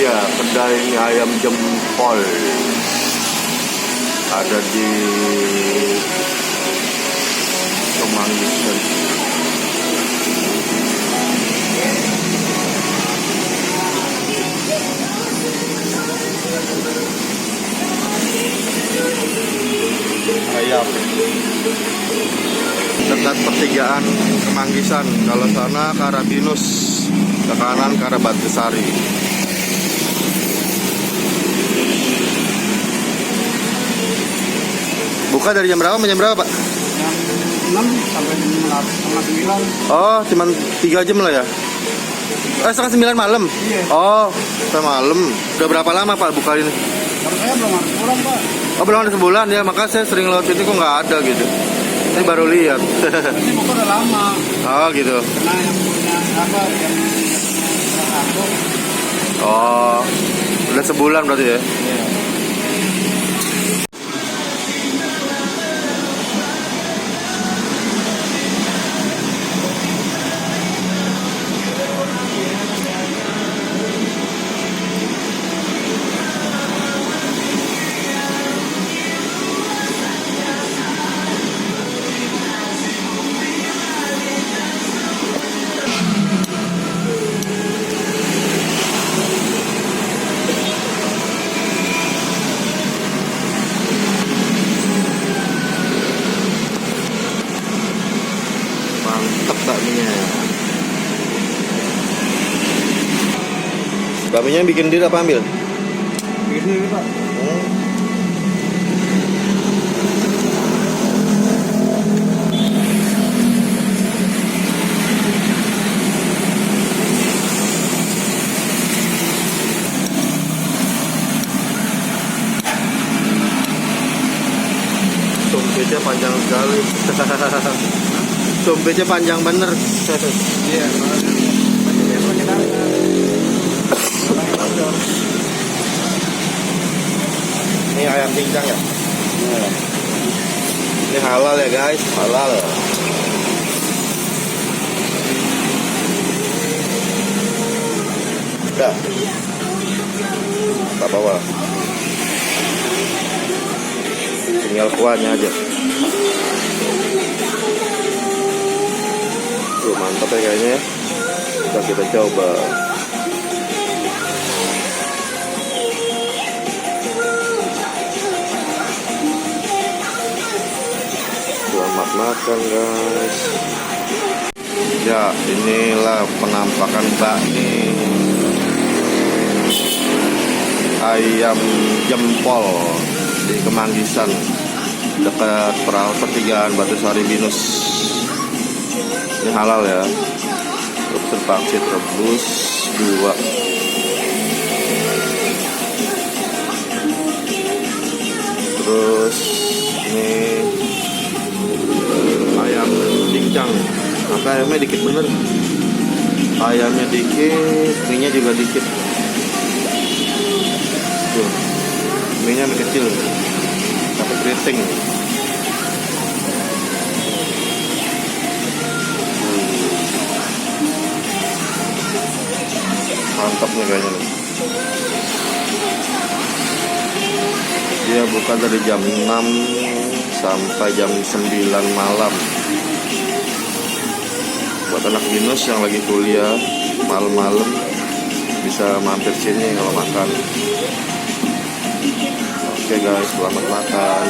Ya, kedai ini ayam jempol ada di Kemanggisan. Ayam dekat pertigaan Kemanggisan. Kalau sana ke arah Binus, ke kanan ke arah Batusari. Buka dari jam berapa sampai jam berapa, Pak? Jam 6 sampai jam 9. Oh, cuma 3 jam lah ya? Setengah 9 malam? Iya. Oh, setengah malam. Udah berapa lama, Pak, buka ini? Kalau saya belum ada sebulan, Pak. Oh, belum ada sebulan ya, maka saya sering lewat sini kok nggak ada gitu. Ini baru lihat. Ini buka udah lama. Oh, gitu. Karena yang punya apa yang aku. Oh, udah sebulan berarti ya? Iya. Mantep bakminya. Bakminya bikin sendiri apa ambil? Ini Pak. Sumpitnya panjang sekali. Sumpitnya panjang bener. Iya. Ini ayam cincang ya? Iya. Ini halal ya guys, halal. Udah. Tak bawa. Tinggal kuahnya aja. Tuh mantap ya kayaknya ya. Kita coba. Selamat makan guys. Ya, inilah penampakan bakmi ayam jempol di Kemanggisan dekat pertigaan Batusari Binus. Ini halal ya. Dokter pangsit rebus 2. Terus ini ayam cincang. Apa ayamnya dikit bener. Ayamnya dikit, mie-nya juga dikit. Tuh, mie-nya mie kecil. Tapi keriting. Mantap nih kayaknya nih. Dia buka dari jam 6 sampai jam 9 malam. Buat anak Binus yang lagi kuliah malam-malam bisa mampir sini kalau makan. Oke guys, selamat makan.